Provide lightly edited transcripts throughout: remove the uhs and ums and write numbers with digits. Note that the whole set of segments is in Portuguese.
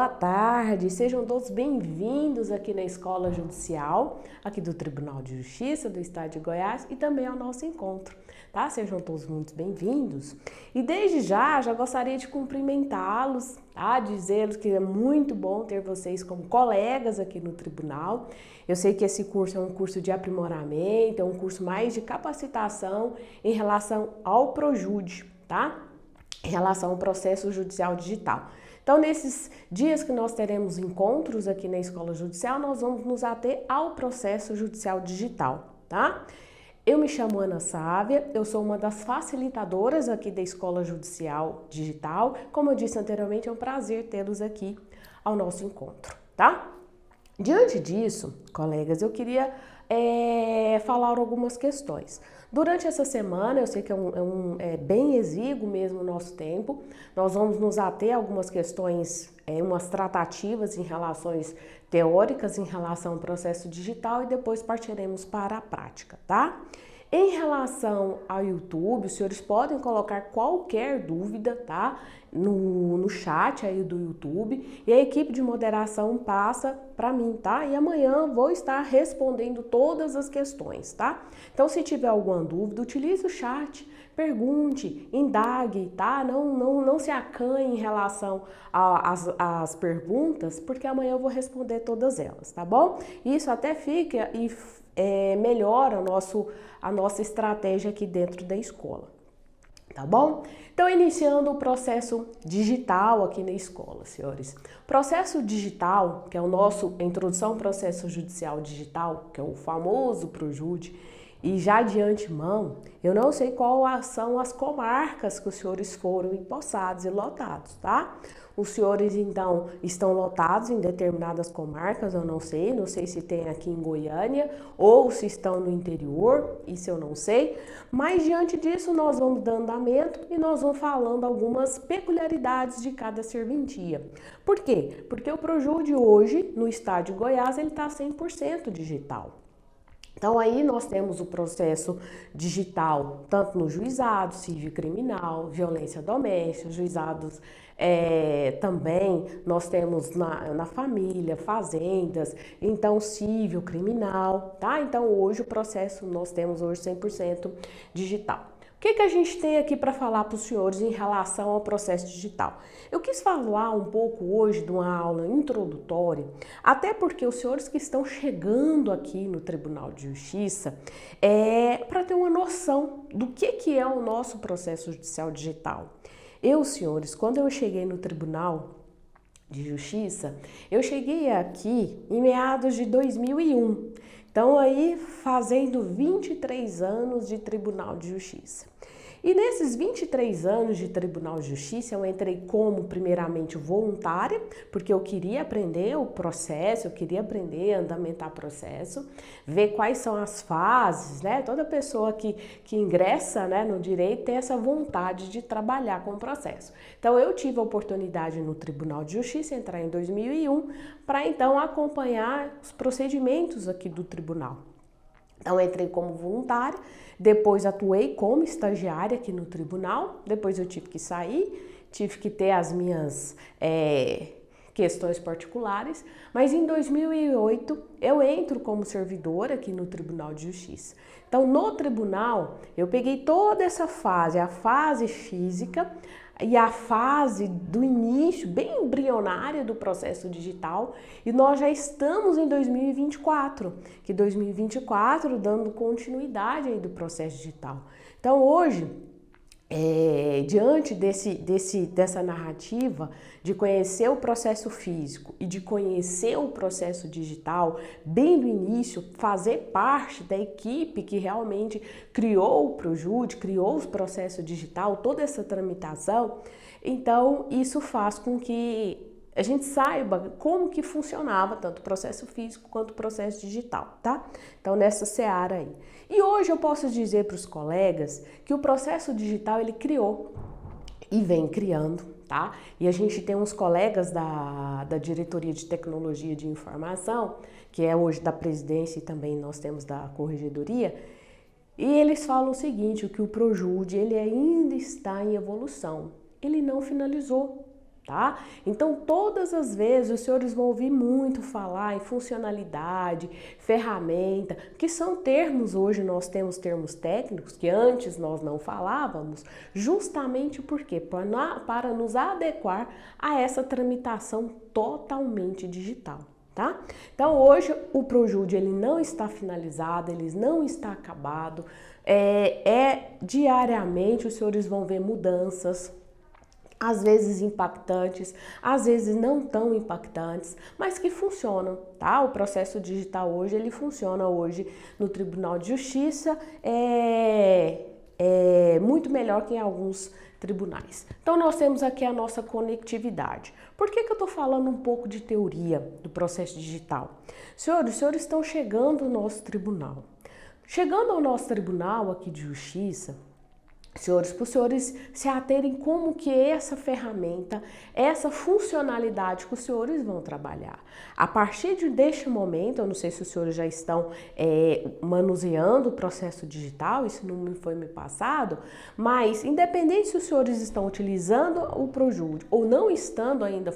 Boa tarde, sejam todos bem-vindos aqui na Escola Judicial, aqui do Tribunal de Justiça do Estado de Goiás e também ao nosso encontro, tá? Sejam todos muito bem-vindos. E desde já gostaria de cumprimentá-los, tá? Dizer-lhes que é muito bom ter vocês como colegas aqui no Tribunal. Eu sei que esse curso é um curso de aprimoramento, é um curso mais de capacitação em relação ao Projude, tá? Em relação ao processo judicial digital. Então, nesses dias que nós teremos encontros aqui na Escola Judicial, nós vamos nos ater ao processo judicial digital, tá? Eu me chamo Ana Sávia, eu sou uma das facilitadoras aqui da Escola Judicial Digital. Como eu disse anteriormente, é um prazer tê-los aqui ao nosso encontro, tá? Diante disso, colegas, eu queria falar algumas questões. Durante essa semana, eu sei que é bem exíguo mesmo o nosso tempo, nós vamos nos ater a algumas questões, umas tratativas em relações teóricas em relação ao processo digital e depois partiremos para a prática, tá? Em relação ao YouTube, os senhores podem colocar qualquer dúvida, tá? No chat aí do YouTube e a equipe de moderação passa para mim, tá? E amanhã vou estar respondendo todas as questões, tá? Então, se tiver alguma dúvida, utilize o chat, pergunte, indague, tá? Não se acanhe em relação às perguntas, porque amanhã eu vou responder todas elas, tá bom? Isso até fica e melhora a nossa estratégia aqui dentro da escola, tá bom? Então, iniciando o processo digital aqui na escola, senhores. Processo digital, que é o nosso Introdução ao Processo Judicial Digital, que é o famoso Projude, e já de antemão, eu não sei quais são as comarcas que os senhores foram empossados e lotados, tá? Os senhores, então, estão lotados em determinadas comarcas, eu não sei se tem aqui em Goiânia ou se estão no interior, isso eu não sei, mas diante disso nós vamos dando andamento e nós vamos falando algumas peculiaridades de cada serventia. Por quê? Porque o Projude hoje, no estado de Goiás, ele está 100% digital. Então, aí nós temos o processo digital, tanto no juizado, civil e criminal, violência doméstica, juizados também, nós temos na família, fazendas, então civil, criminal, tá? Então, hoje o processo, nós temos hoje 100% digital. O que a gente tem aqui para falar para os senhores em relação ao processo digital? Eu quis falar um pouco hoje de uma aula introdutória, até porque os senhores que estão chegando aqui no Tribunal de Justiça, para ter uma noção do que é o nosso processo judicial digital. Eu, senhores, quando eu cheguei no Tribunal de Justiça, eu cheguei aqui em meados de 2001. Então, aí fazendo 23 anos de Tribunal de Justiça. E nesses 23 anos de Tribunal de Justiça, eu entrei como, primeiramente, voluntária, porque eu queria aprender o processo, eu queria aprender a andamentar processo, ver quais são as fases, né? Toda pessoa que ingressa, né, no direito tem essa vontade de trabalhar com o processo. Então, eu tive a oportunidade no Tribunal de Justiça, entrar em 2001, para então acompanhar os procedimentos aqui do tribunal. Então, entrei como voluntária, depois atuei como estagiária aqui no tribunal, depois eu tive que sair, tive que ter as minhas questões particulares, mas em 2008 eu entro como servidora aqui no Tribunal de Justiça. Então, no tribunal, eu peguei toda essa fase, a fase física, e a fase do início, bem embrionária do processo digital, e nós já estamos em 2024, que 2024 dando continuidade aí do processo digital. Então, hoje, diante dessa narrativa de conhecer o processo físico e de conhecer o processo digital, bem do início, fazer parte da equipe que realmente criou o Projude, criou o processo digital, toda essa tramitação, então isso faz com que a gente saiba como que funcionava tanto o processo físico quanto o processo digital, tá? Então, nessa seara aí. E hoje eu posso dizer para os colegas que o processo digital, ele criou e vem criando, tá? E a gente tem uns colegas da Diretoria de Tecnologia de Informação, que é hoje da presidência e também nós temos da Corregedoria, e eles falam o seguinte, que o Projude, ele ainda está em evolução, ele não finalizou. tá? Então, todas as vezes os senhores vão ouvir muito falar em funcionalidade, ferramenta, que são termos, hoje nós temos termos técnicos que antes nós não falávamos, justamente porque para nos adequar a essa tramitação totalmente digital. Tá? Então hoje o Projude ele não está finalizado, ele não está acabado, diariamente os senhores vão ver mudanças, às vezes impactantes, às vezes não tão impactantes, mas que funcionam, tá? O processo digital hoje, ele funciona hoje no Tribunal de Justiça, muito melhor que em alguns tribunais. Então nós temos aqui a nossa conectividade. Por que eu estou falando um pouco de teoria do processo digital? Senhores, os senhores estão chegando ao nosso tribunal. Chegando ao nosso tribunal aqui de justiça, senhores, para os senhores se aterem como que essa ferramenta, essa funcionalidade que os senhores vão trabalhar. A partir deste momento, eu não sei se os senhores já estão manuseando o processo digital, isso não foi me passado, mas independente se os senhores estão utilizando o Projude ou não estando ainda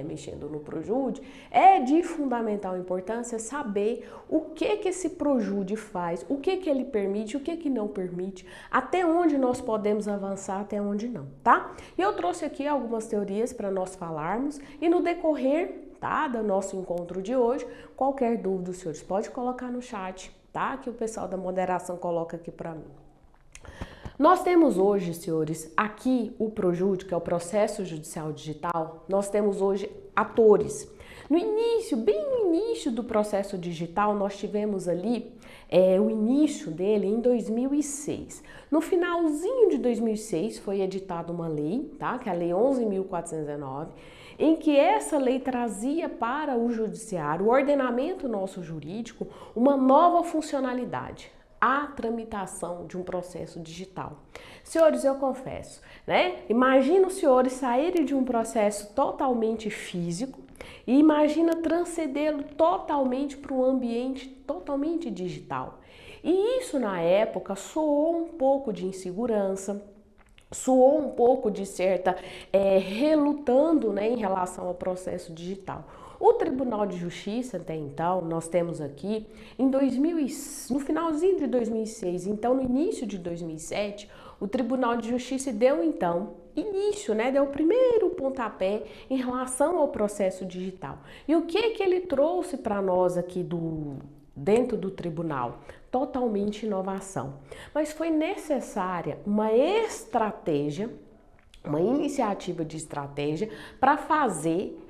mexendo no Projude, é de fundamental importância saber o que esse Projude faz, o que ele permite, o que não permite, até onde nós podemos avançar, até onde não, tá? E eu trouxe aqui algumas teorias para nós falarmos e no decorrer, tá, do nosso encontro de hoje, qualquer dúvida os senhores pode colocar no chat, tá? Que o pessoal da moderação coloca aqui para mim. Nós temos hoje, senhores, aqui o Projude, que é o processo judicial digital, nós temos hoje atores. No início, bem no início do processo digital, nós tivemos ali o início dele em 2006. No finalzinho de 2006 foi editada uma lei, tá? Que é a Lei 11.419, em que essa lei trazia para o judiciário, o ordenamento nosso jurídico, uma nova funcionalidade, a tramitação de um processo digital. Senhores, eu confesso, né? Imagina os senhores saírem de um processo totalmente físico e imagina transcendê-lo totalmente para um ambiente totalmente digital. E isso na época soou um pouco de insegurança, soou um pouco de certa relutando, né, em relação ao processo digital. O Tribunal de Justiça, até então, nós temos aqui, no finalzinho de 2006, então no início de 2007, o Tribunal de Justiça deu então início, né, deu o primeiro pontapé em relação ao processo digital. E o que ele trouxe para nós aqui dentro do tribunal? Totalmente inovação. Mas foi necessária uma estratégia, uma iniciativa de estratégia para fazer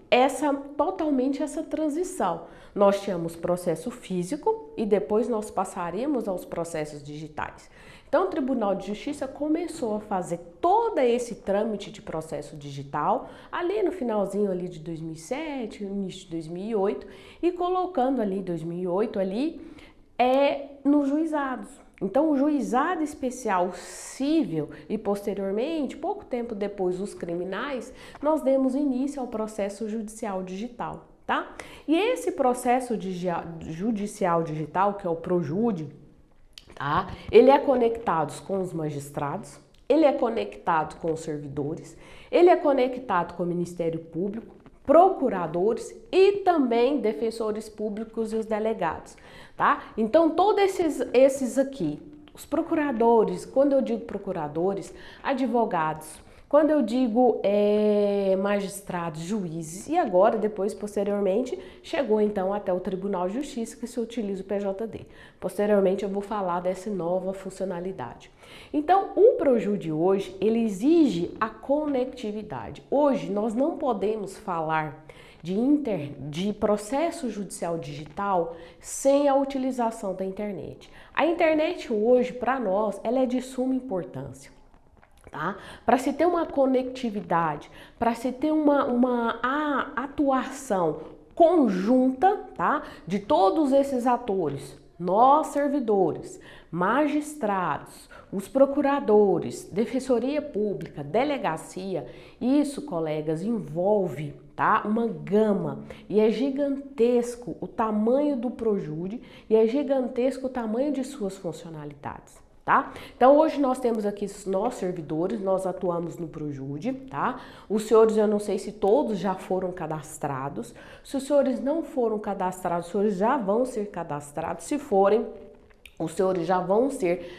totalmente essa transição. Nós tínhamos processo físico e depois nós passaríamos aos processos digitais. Então o Tribunal de Justiça começou a fazer todo esse trâmite de processo digital ali no finalzinho ali de 2007, início de 2008 e colocando ali 2008 ali nos juizados. Então, o juizado especial civil e posteriormente, pouco tempo depois, os criminais, nós demos início ao processo judicial digital, tá? E esse processo judicial digital, que é o Projude, tá? Ele é conectado com os magistrados, ele é conectado com os servidores, ele é conectado com o Ministério Público, procuradores e também defensores públicos e os delegados, tá? Então, todos esses aqui, os procuradores, quando eu digo procuradores, advogados, quando eu digo magistrados, juízes, e agora, depois, posteriormente, chegou então até o Tribunal de Justiça que se utiliza o PJD. Posteriormente eu vou falar dessa nova funcionalidade. Então, o Projude hoje, ele exige a conectividade. Hoje, nós não podemos falar de processo judicial digital sem a utilização da internet. A internet hoje, para nós, ela é de suma importância. Tá? Para se ter uma conectividade, para se ter uma atuação conjunta, tá? De todos esses atores, nós servidores, magistrados, os procuradores, defensoria pública, delegacia, isso, colegas, envolve, tá, uma gama e é gigantesco o tamanho do Projude e é gigantesco o tamanho de suas funcionalidades. Tá? Então hoje nós temos aqui nós servidores, nós atuamos no Projude, tá? Os senhores, eu não sei se todos já foram cadastrados. Se os senhores não foram cadastrados, os senhores já vão ser cadastrados. Se forem, os senhores já vão ser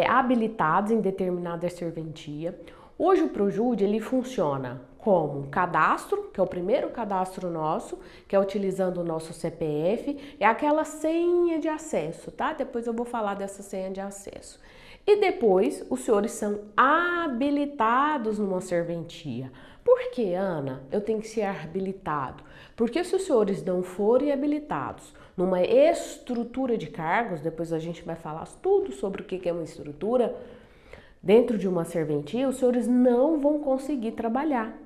habilitados em determinada serventia. Hoje o Projude, ele funciona como um cadastro, que é o primeiro cadastro nosso, que é utilizando o nosso CPF, é aquela senha de acesso, tá? Depois eu vou falar dessa senha de acesso. E depois os senhores são habilitados numa serventia. Por que, Ana, eu tenho que ser habilitado? Porque se os senhores não forem habilitados numa estrutura de cargos, depois a gente vai falar tudo sobre o que é uma estrutura, dentro de uma serventia, os senhores não vão conseguir trabalhar.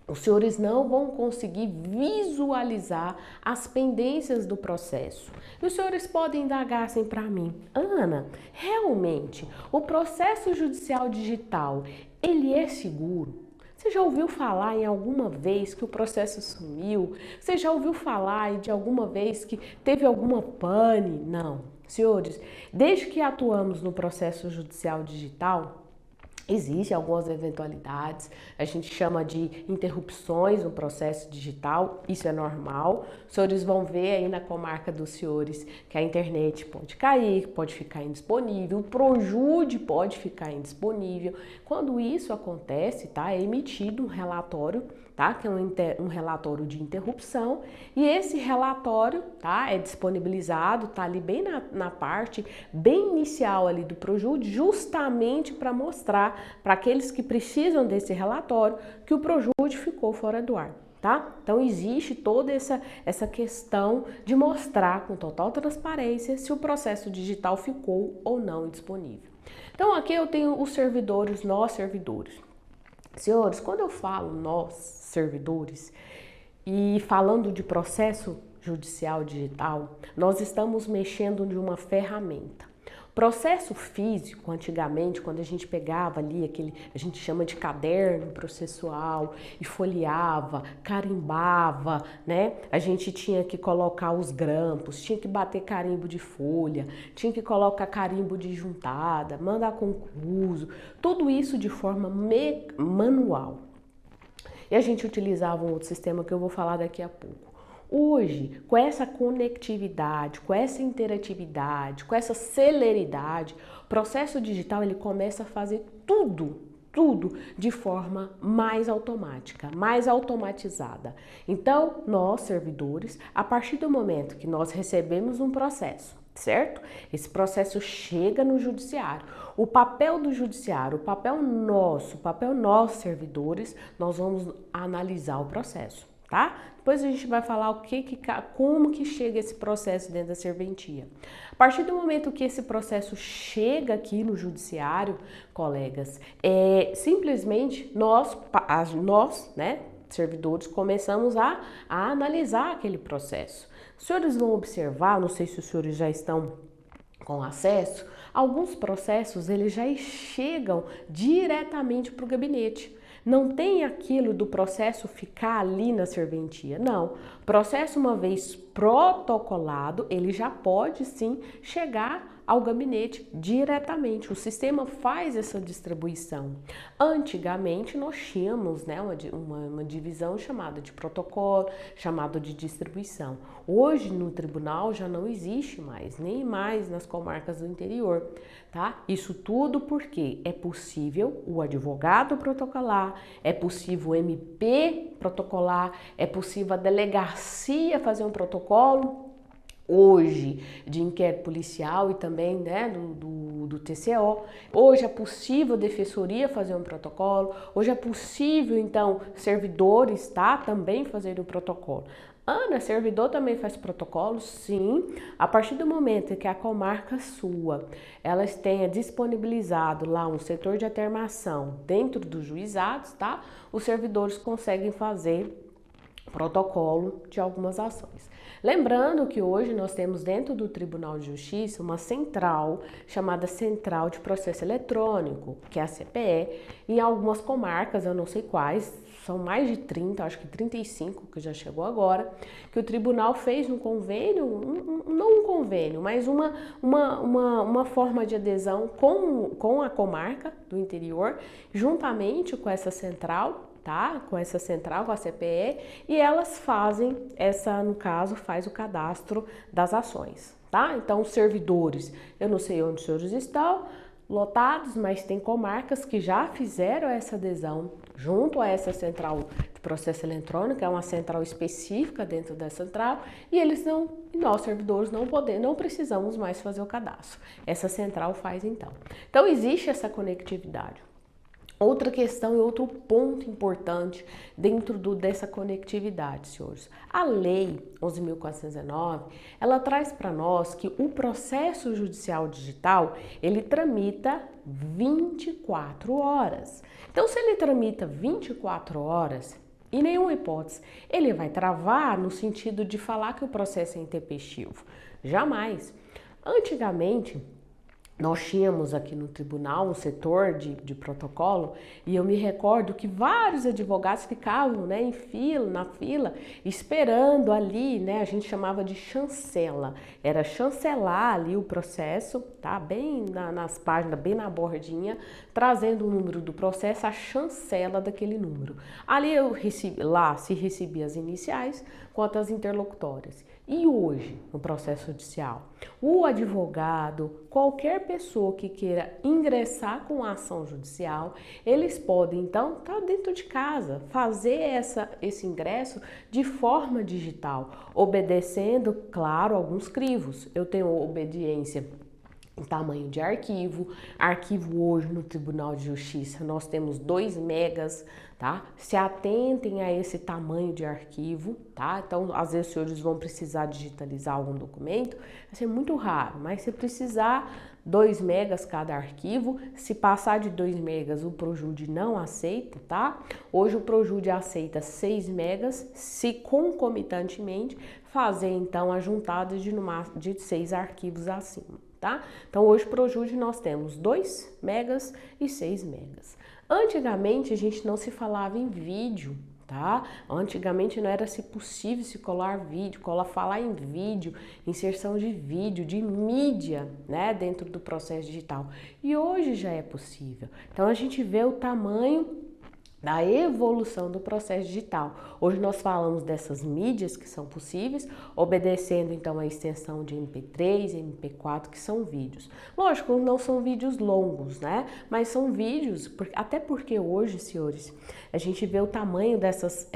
Os senhores não vão conseguir visualizar as pendências do processo. E os senhores podem indagar assim para mim, Ana, realmente o processo judicial digital, ele é seguro? Você já ouviu falar em alguma vez que o processo sumiu? Você já ouviu falar de alguma vez que teve alguma pane? Não. Senhores, desde que atuamos no processo judicial digital, existem algumas eventualidades, a gente chama de interrupções no processo digital, isso é normal. Os senhores vão ver aí na comarca dos senhores que a internet pode cair, pode ficar indisponível, o Projude pode ficar indisponível. Quando isso acontece, tá, é emitido um relatório, tá, que é um relatório de interrupção, e esse relatório, tá, é disponibilizado, tá ali bem na parte bem inicial ali do Projude, justamente para mostrar para aqueles que precisam desse relatório que o Projude ficou fora do ar, tá? Então existe toda essa questão de mostrar com total transparência se o processo digital ficou ou não disponível. Então aqui eu tenho os servidores, nós servidores. Senhores, quando eu falo nós servidores e falando de processo judicial digital, nós estamos mexendo de uma ferramenta. Processo físico, antigamente, quando a gente pegava ali aquele, a gente chama de caderno processual e folheava, carimbava, né? A gente tinha que colocar os grampos, tinha que bater carimbo de folha, tinha que colocar carimbo de juntada, mandar concurso, tudo isso de forma manual. E a gente utilizava um outro sistema que eu vou falar daqui a pouco. Hoje, com essa conectividade, com essa interatividade, com essa celeridade, o processo digital ele começa a fazer tudo de forma mais automática, mais automatizada. Então, nós, servidores, a partir do momento que nós recebemos um processo, certo? Esse processo chega no judiciário. O papel do judiciário, o papel nosso, servidores, nós vamos analisar o processo, tá? Depois a gente vai falar como que chega esse processo dentro da serventia. A partir do momento que esse processo chega aqui no judiciário, colegas, simplesmente nós, né, servidores, começamos a analisar aquele processo. Os senhores vão observar, não sei se os senhores já estão com acesso, alguns processos eles já chegam diretamente para o gabinete. Não tem aquilo do processo ficar ali na serventia, não. O processo, uma vez protocolado, ele já pode sim chegar ao gabinete diretamente. O sistema faz essa distribuição. Antigamente nós tínhamos, né, uma divisão chamada de protocolo, chamada de distribuição. Hoje no tribunal já não existe mais, nem mais nas comarcas do interior, tá? Isso tudo porque é possível o advogado protocolar, é possível o MP protocolar, é possível a delegacia fazer um protocolo, hoje de inquérito policial e também, né, do TCO. Hoje é possível a defensoria fazer um protocolo, hoje é possível então servidores, tá, também fazer o protocolo. Ana, servidor também faz protocolo? Sim, a partir do momento que a comarca sua, elas tenha disponibilizado lá um setor de atermação dentro dos juizados, tá? Os servidores conseguem fazer protocolo de algumas ações. Lembrando que hoje nós temos dentro do Tribunal de Justiça uma central chamada Central de Processo Eletrônico, que é a CPE, em algumas comarcas, eu não sei quais, são mais de 30, acho que 35 que já chegou agora, que o tribunal fez um convênio, não um convênio, mas uma forma de adesão com a comarca do interior, juntamente com essa central, tá? Com essa central, com a CPE, e elas fazem no caso, faz o cadastro das ações, tá? Então, os servidores, eu não sei onde os senhores estão, lotados, mas tem comarcas que já fizeram essa adesão junto a essa central de processo eletrônico, é uma central específica dentro da central, e nós servidores não precisamos mais fazer o cadastro. Essa central faz então. Então existe essa conectividade. Outra questão e outro ponto importante dentro dessa conectividade, senhores. A Lei 11.419, ela traz para nós que o processo judicial digital, ele tramita 24 horas. Então, se ele tramita 24 horas, em nenhuma hipótese, ele vai travar no sentido de falar que o processo é intempestivo. Jamais. Antigamente, nós tínhamos aqui no tribunal um setor de protocolo e eu me recordo que vários advogados ficavam, né, na fila, esperando ali, né, a gente chamava de chancela, era chancelar ali o processo, tá, bem nas páginas, bem na bordinha, trazendo o número do processo, a chancela daquele número. Ali se recebia as iniciais quanto as interlocutórias. E hoje, no processo judicial, o advogado, qualquer pessoa que queira ingressar com a ação judicial, eles podem, então, estar dentro de casa, fazer esse ingresso de forma digital, obedecendo, claro, alguns crivos. Eu tenho obediência em tamanho de arquivo. Arquivo hoje no Tribunal de Justiça nós temos 2 megas, tá? Se atentem a esse tamanho de arquivo, tá? Então, às vezes os senhores vão precisar digitalizar algum documento, vai ser muito raro, mas se precisar 2 megas cada arquivo, se passar de 2 megas o Projude não aceita, tá? Hoje o Projude aceita 6 megas, se concomitantemente fazer então a juntada de 6 arquivos acima. Tá? Então, hoje, Projude, nós temos 2 megas e 6 megas. Antigamente, a gente não se falava em vídeo, tá? Antigamente, não era possível se colar vídeo, falar em vídeo, inserção de vídeo, de mídia, né? Dentro do processo digital. E hoje já é possível. Então, a gente vê o tamanho da evolução do processo digital. Hoje nós falamos dessas mídias que são possíveis, obedecendo então a extensão de MP3 e MP4, que são vídeos. Lógico, não são vídeos longos, né? Mas são vídeos, até porque hoje, senhores, a gente vê o tamanho dessas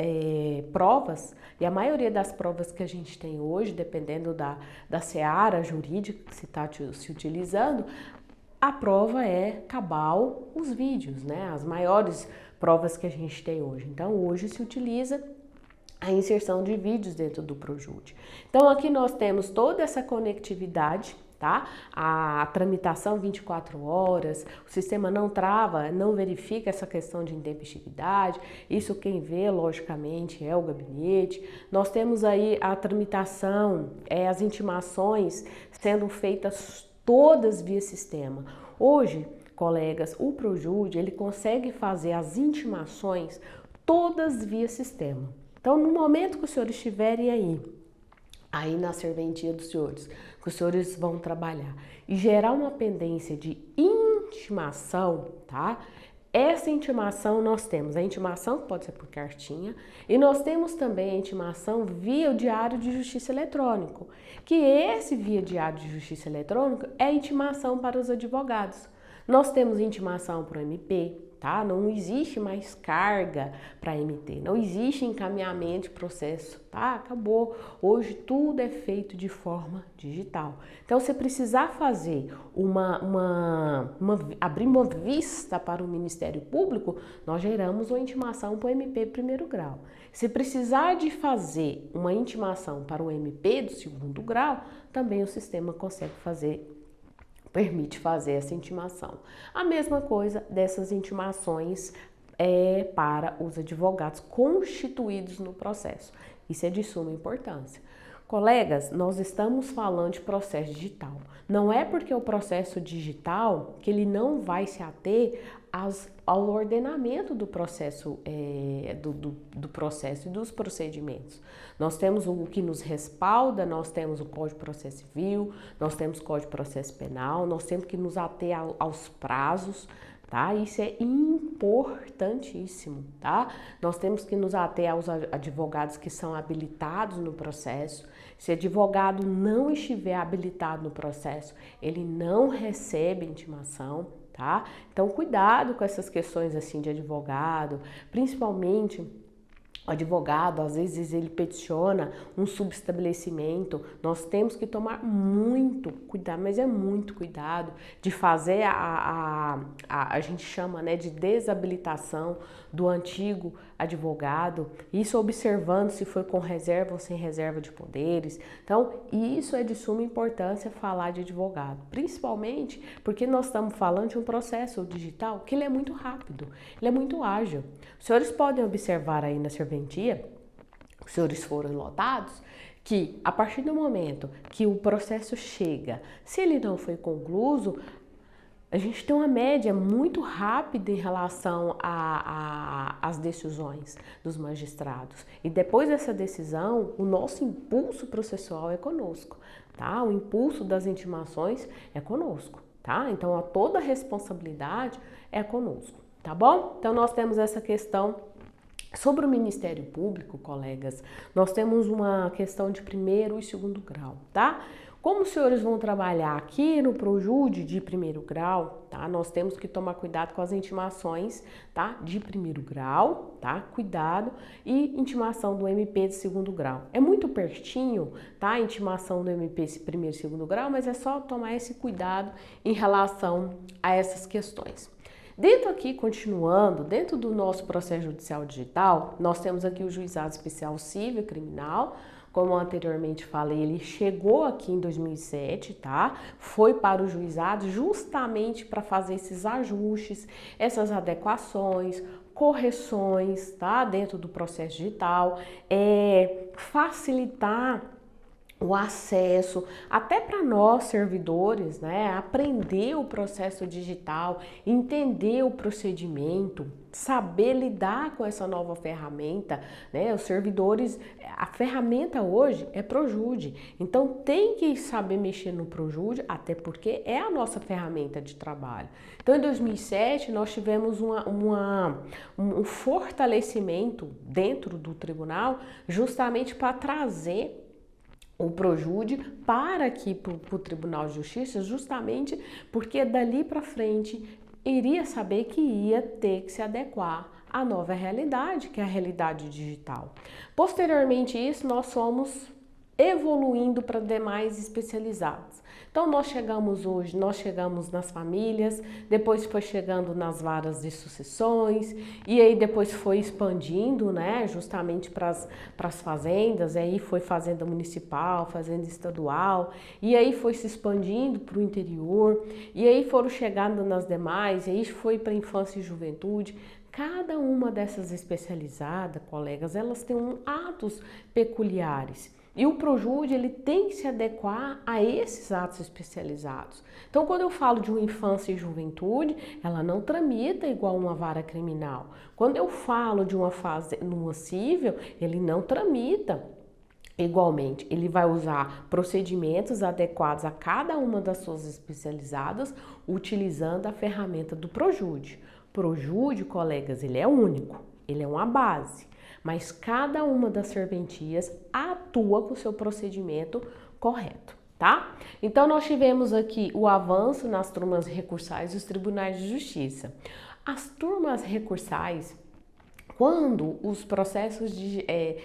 provas, e a maioria das provas que a gente tem hoje, dependendo da seara jurídica que se está se utilizando, a prova é cabal os vídeos, né? As maiores provas que a gente tem hoje. Então, hoje se utiliza a inserção de vídeos dentro do Projude. Então, aqui nós temos toda essa conectividade, tá? A tramitação 24 horas, o sistema não trava, não verifica essa questão de intempestividade, isso quem vê, logicamente, é o gabinete. Nós temos aí a tramitação, as intimações sendo feitas todas via sistema. Hoje, colegas, o Projude, ele consegue fazer as intimações todas via sistema. Então, no momento que os senhores estiverem aí na serventia dos senhores, que os senhores vão trabalhar e gerar uma pendência de intimação, tá? Essa intimação nós temos a intimação que pode ser por cartinha e nós temos também a intimação via o Diário de Justiça Eletrônico, que esse via Diário de Justiça Eletrônico é a intimação para os advogados. Nós temos intimação para o MP, tá? Não existe mais carga para MT, não existe encaminhamento de processo, tá? Acabou. Hoje tudo é feito de forma digital. Então, se precisar fazer abrir uma vista para o Ministério Público, nós geramos uma intimação para o MP primeiro grau. Se precisar de fazer uma intimação para o MP do segundo grau, também o sistema consegue permite fazer essa intimação. A mesma coisa dessas intimações para os advogados constituídos no processo. Isso é de suma importância. Colegas, nós estamos falando de processo digital. Não é porque o processo digital que ele não vai se ater ao ordenamento do processo, do processo e dos procedimentos. Nós temos o que nos respalda, nós temos o Código de Processo Civil, nós temos o Código de Processo Penal, nós temos que nos ater aos prazos, tá? Isso é importantíssimo, tá? Nós temos que nos ater aos advogados que são habilitados no processo. Se advogado não estiver habilitado no processo, ele não recebe intimação, tá? Então, cuidado com essas questões assim de advogado, principalmente o advogado, às vezes ele peticiona um subestabelecimento. Nós temos que tomar muito cuidado, mas é muito cuidado de fazer a gente chama, né, de desabilitação do antigo advogado, isso observando se foi com reserva ou sem reserva de poderes. Então, isso é de suma importância falar de advogado, principalmente porque nós estamos falando de um processo digital que ele é muito rápido, ele é muito ágil. Os senhores podem observar aí na serventia, os senhores foram lotados, que a partir do momento que o processo chega, se ele não foi concluído, a gente tem uma média muito rápida em relação às decisões dos magistrados. E depois dessa decisão, o nosso impulso processual é conosco, tá? O impulso das intimações é conosco, tá? Então, toda a responsabilidade é conosco, tá bom? Então, nós temos essa questão. Sobre o Ministério Público, colegas, nós temos uma questão de primeiro e segundo grau, tá? Como os senhores vão trabalhar aqui no Projude de primeiro grau, tá? Nós temos que tomar cuidado com as intimações, tá? De primeiro grau, tá? Cuidado. E intimação do MP de segundo grau. É muito pertinho, tá? A intimação do MP de primeiro e segundo grau, mas é só tomar esse cuidado em relação a essas questões. Dentro aqui, continuando, dentro do nosso processo judicial digital, nós temos aqui o Juizado Especial Civil e Criminal. Como eu anteriormente falei, ele chegou aqui em 2007, tá? Foi para o juizado justamente para fazer esses ajustes, essas adequações, correções, tá? Dentro do processo digital, facilitar o acesso, até para nós servidores, né, aprender o processo digital, entender o procedimento, saber lidar com essa nova ferramenta, né, os servidores, a ferramenta hoje é Projude, então tem que saber mexer no Projude, até porque é a nossa ferramenta de trabalho. Então em 2007 nós tivemos um fortalecimento dentro do tribunal justamente para trazer o Projude para aqui para o Tribunal de Justiça, justamente porque dali para frente iria saber que ia ter que se adequar à nova realidade, que é a realidade digital. Posteriormente a isso, nós fomos evoluindo para demais especializados. Então nós chegamos nas famílias, depois foi chegando nas varas de sucessões, e aí depois foi expandindo, né, justamente para as fazendas, e aí foi fazenda municipal, fazenda estadual, e aí foi se expandindo para o interior, e aí foram chegando nas demais, e aí foi para infância e juventude. Cada uma dessas especializadas, colegas, elas têm atos peculiares. E o Projude, ele tem que se adequar a esses atos especializados. Então, quando eu falo de uma infância e juventude, ela não tramita igual uma vara criminal. Quando eu falo de uma civil, ele não tramita igualmente. Ele vai usar procedimentos adequados a cada uma das suas especializadas, utilizando a ferramenta do Projude. Projude, colegas, ele é único, ele é uma base. Mas cada uma das serventias atua com o seu procedimento correto, tá? Então, nós tivemos aqui o avanço nas turmas recursais dos tribunais de justiça. As turmas recursais, quando os processos digitais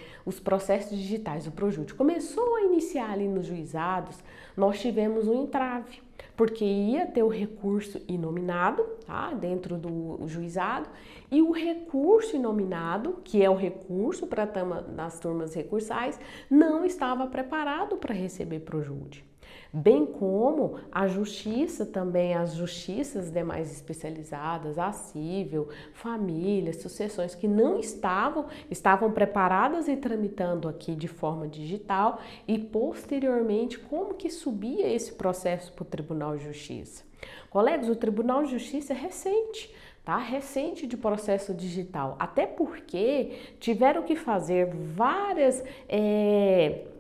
do Projude começou a iniciar ali nos juizados, nós tivemos um entrave, porque ia ter o recurso inominado, tá, dentro do juizado, e o recurso inominado, que é o recurso para nas turmas recursais, não estava preparado para receber Projude. bem como a justiça também, as justiças demais especializadas, a civil, família, sucessões que não estavam preparadas e tramitando aqui de forma digital e posteriormente como que subia esse processo para o Tribunal de Justiça. Colegas, o Tribunal de Justiça é recente, tá? Recente de processo digital, até porque tiveram que fazer várias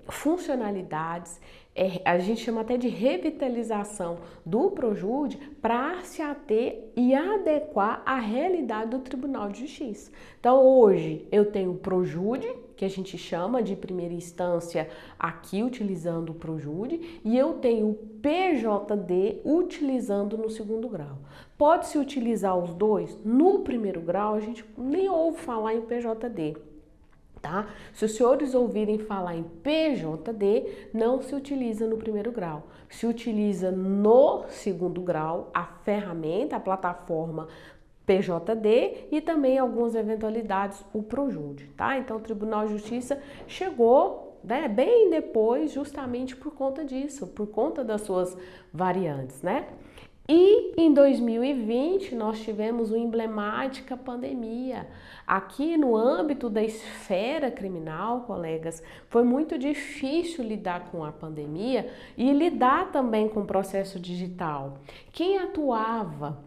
funcionalidades, a gente chama até de revitalização do Projude para se ater e adequar à realidade do Tribunal de Justiça. Então hoje eu tenho o Projude, que a gente chama de primeira instância aqui utilizando o Projude, e eu tenho o PJD utilizando no segundo grau. Pode-se utilizar os dois? No primeiro grau a gente nem ouve falar em PJD. Tá? Se os senhores ouvirem falar em PJD, não se utiliza no primeiro grau. Se utiliza no segundo grau a ferramenta, a plataforma PJD e também algumas eventualidades o Projude, tá? Então o Tribunal de Justiça chegou, né, bem depois, justamente por conta disso, por conta das suas variantes, né? E em 2020 nós tivemos uma emblemática pandemia. Aqui no âmbito da esfera criminal, colegas, foi muito difícil lidar com a pandemia e lidar também com o processo digital. Quem atuava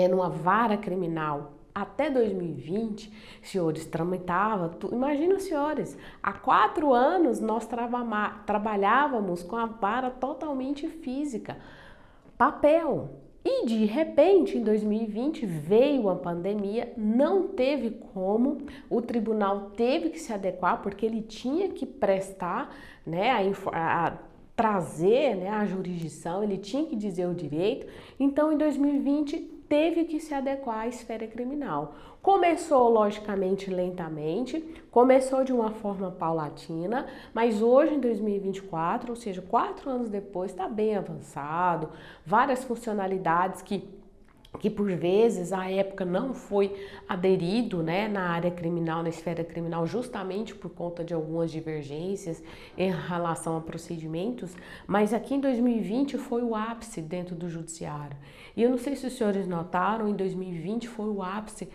numa vara criminal até 2020, senhores, tramitava, imagina, senhores, há 4 anos nós trabalhávamos com a vara totalmente física, papel. E de repente, em 2020, veio a pandemia, não teve como, o tribunal teve que se adequar, porque ele tinha que prestar, né, trazer, né, a jurisdição, ele tinha que dizer o direito. Então, em 2020, teve que se adequar à esfera criminal. Começou, logicamente, lentamente, começou de uma forma paulatina, mas hoje, em 2024, ou seja, 4 anos depois, está bem avançado, várias funcionalidades que por vezes à época não foi aderido, né, na área criminal, na esfera criminal, justamente por conta de algumas divergências em relação a procedimentos, mas aqui em 2020 foi o ápice dentro do judiciário. E eu não sei se os senhores notaram, em 2020 foi o ápice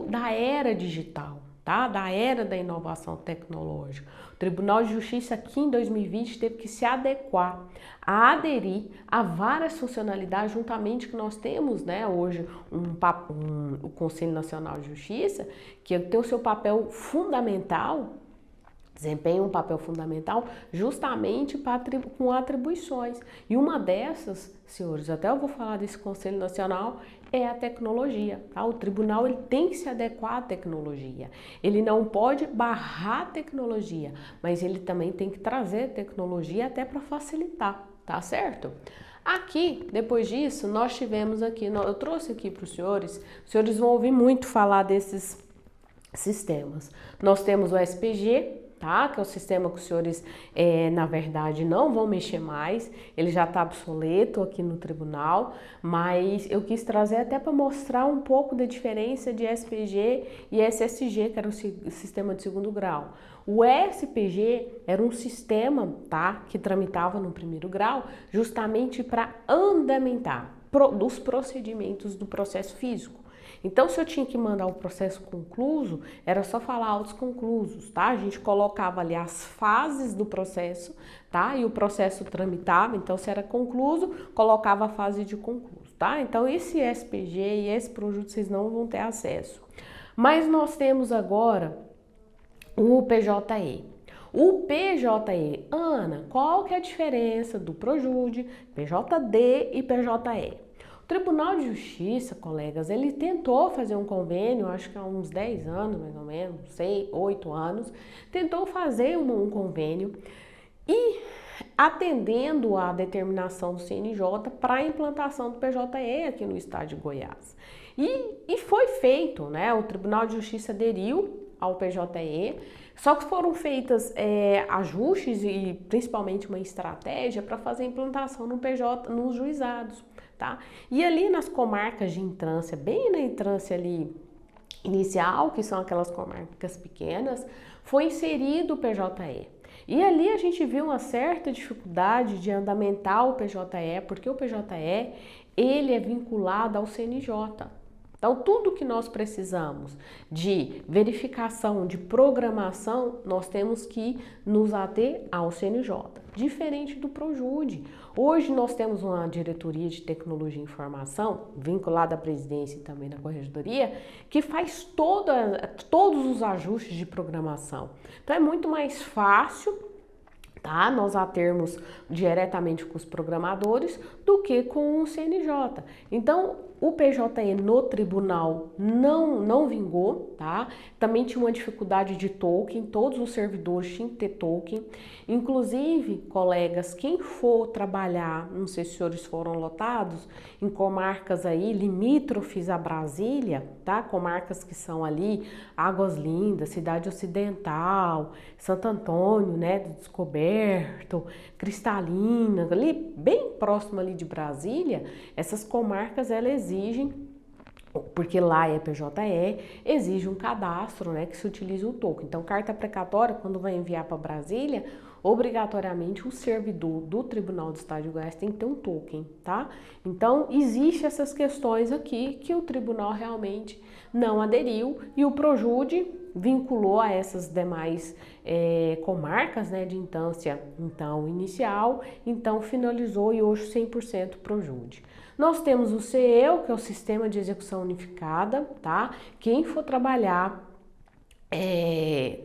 da era digital, tá? Da era da inovação tecnológica. O Tribunal de Justiça aqui em 2020 teve que se adequar, a aderir a várias funcionalidades, juntamente que nós temos, né, hoje o Conselho Nacional de Justiça, que tem o seu papel fundamental, desempenha um papel fundamental justamente com atribuições. E uma dessas, senhores, até eu vou falar desse Conselho Nacional, é a tecnologia. Tá? O tribunal ele tem que se adequar à tecnologia. Ele não pode barrar a tecnologia, mas ele também tem que trazer tecnologia até para facilitar, tá certo? Aqui, depois disso, nós tivemos aqui, eu trouxe aqui para os senhores vão ouvir muito falar desses sistemas. Nós temos o SPG, tá? Que é o sistema que os senhores, na verdade, não vão mexer mais, ele já está obsoleto aqui no tribunal, mas eu quis trazer até para mostrar um pouco da diferença de SPG e SSG, que era o sistema de segundo grau. O SPG era um sistema, tá, que tramitava no primeiro grau, justamente para andamentar os procedimentos do processo físico. Então, se eu tinha que mandar o processo concluso, era só falar autos conclusos, tá? A gente colocava ali as fases do processo, tá? E o processo tramitava, então se era concluso, colocava a fase de concluso, tá? Então, esse SPG e esse Projude vocês não vão ter acesso. Mas nós temos agora o PJE. O PJE, Ana, qual que é a diferença do Projude, PJD e PJE? O Tribunal de Justiça, colegas, ele tentou fazer um convênio, acho que há uns 10 anos, mais ou menos, 8 anos, tentou fazer um convênio e atendendo à determinação do CNJ para a implantação do PJE aqui no estado de Goiás. E foi feito, né? O Tribunal de Justiça aderiu ao PJE, só que foram feitas ajustes e principalmente uma estratégia para fazer a implantação no PJ nos juizados. Tá? E ali nas comarcas de entrância, bem na entrância ali inicial, que são aquelas comarcas pequenas, foi inserido o PJE. E ali a gente viu uma certa dificuldade de andamentar o PJE, porque o PJE, ele é vinculado ao CNJ. Então, tudo que nós precisamos de verificação, de programação, nós temos que nos ater ao CNJ, diferente do Projude. Hoje nós temos uma diretoria de tecnologia e informação, vinculada à presidência e também na corregedoria, que faz todos os ajustes de programação. Então, é muito mais fácil, tá, nós atermos diretamente com os programadores do que com o CNJ. Então, o PJE no tribunal não vingou, tá? Também tinha uma dificuldade de token, todos os servidores tinham que ter token. Inclusive, colegas, quem for trabalhar, não sei se os senhores foram lotados, em comarcas aí limítrofes a Brasília, tá? Comarcas que são ali Águas Lindas, Cidade Ocidental, Santo Antônio, né, do Descoberto, Cristalina, ali bem próximo ali de Brasília, essas comarcas elas exigem, porque lá é PJE, exige um cadastro, né, que se utilize o token. Então, carta precatória, quando vai enviar para Brasília, obrigatoriamente o servidor do Tribunal do Estado de Goiás tem que ter um token, tá? Então, existe essas questões aqui que o tribunal realmente não aderiu e o Projude vinculou a essas demais comarcas, né, de instância então inicial, então finalizou e hoje 100% Projude. Nós temos o CEU, que é o Sistema de Execução Unificada, tá? Quem for trabalhar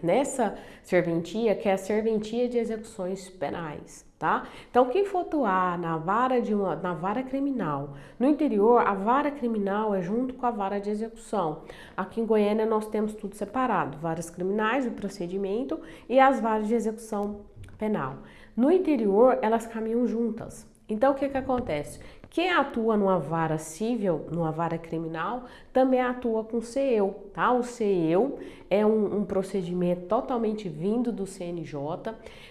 nessa serventia, que é a Serventia de Execuções Penais, tá? Então, quem for atuar na vara criminal, no interior, a vara criminal é junto com a vara de execução. Aqui em Goiânia nós temos tudo separado, varas criminais, o procedimento e as varas de execução penal. No interior, elas caminham juntas. Então, o que acontece? Quem atua numa vara civil, numa vara criminal, também atua com o CEU, tá? O CEU é um procedimento totalmente vindo do CNJ,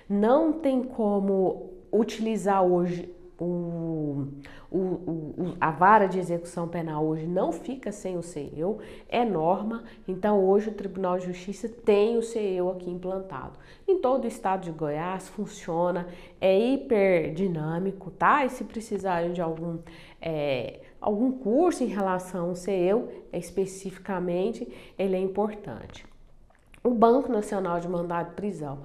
não tem como utilizar hoje a vara de execução penal hoje não fica sem o CEU, é norma, então hoje o Tribunal de Justiça tem o CEU aqui implantado. Em todo o estado de Goiás funciona, é hiper dinâmico, tá? E se precisarem de algum curso em relação ao CEU, especificamente, ele é importante. O Banco Nacional de Mandado de Prisão.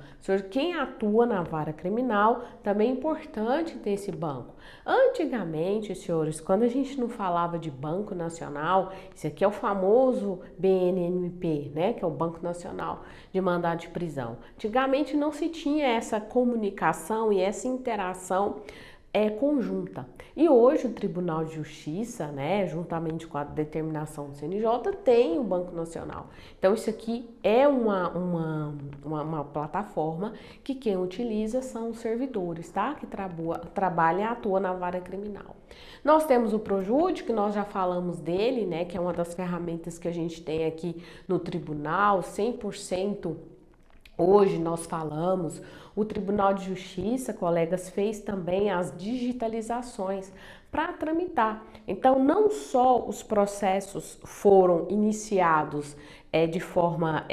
Quem atua na vara criminal, também é importante ter esse banco. Antigamente, senhores, quando a gente não falava de Banco Nacional, esse aqui é o famoso BNMP, né, que é o Banco Nacional de Mandado de Prisão. Antigamente não se tinha essa comunicação e essa interação conjunta. E hoje o Tribunal de Justiça, né, juntamente com a determinação do CNJ, tem o Banco Nacional. Então isso aqui é uma plataforma que quem utiliza são os servidores, tá? Que trabalham e atuam na vara criminal. Nós temos o Projude, que nós já falamos dele, né, que é uma das ferramentas que a gente tem aqui no tribunal, 100%. Hoje nós falamos, o Tribunal de Justiça, colegas, fez também as digitalizações para tramitar. Então, não só os processos foram iniciados de forma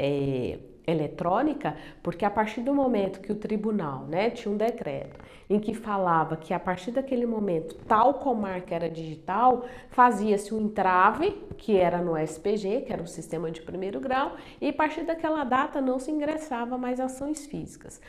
eletrônica, porque a partir do momento que o tribunal, né, tinha um decreto em que falava que a partir daquele momento tal comarca era digital, fazia-se um entrave, que era no SPG, que era o Sistema de Primeiro Grau, e a partir daquela data não se ingressava mais ações físicas.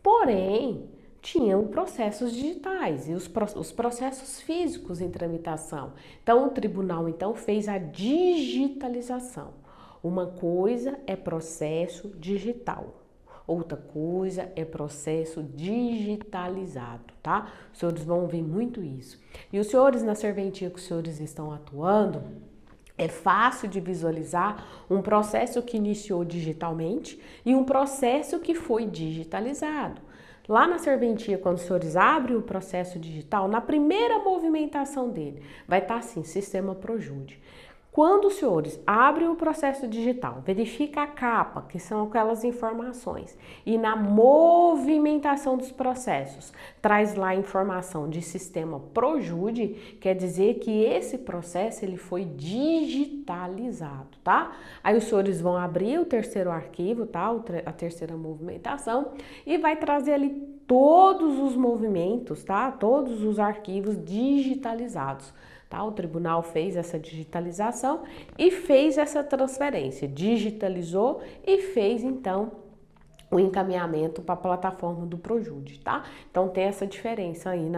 Porém, tinham processos digitais e os processos físicos em tramitação. Então, o tribunal então fez a digitalização. Uma coisa é processo digital, outra coisa é processo digitalizado, tá? Os senhores vão ver muito isso. E os senhores, na serventia que os senhores estão atuando, é fácil de visualizar um processo que iniciou digitalmente e um processo que foi digitalizado. Lá na serventia, quando os senhores abrem o processo digital, na primeira movimentação dele, vai estar assim, Sistema Projude. Quando os senhores abrem o processo digital, verifica a capa, que são aquelas informações, e na movimentação dos processos, traz lá a informação de sistema Projude, quer dizer que esse processo ele foi digitalizado, tá? Aí os senhores vão abrir o terceiro arquivo, tá? A terceira movimentação, e vai trazer ali todos os movimentos, tá? Todos os arquivos digitalizados. Tá? O tribunal fez essa digitalização e fez essa transferência, digitalizou e fez então o encaminhamento para a plataforma do Projude, tá? Então tem essa diferença aí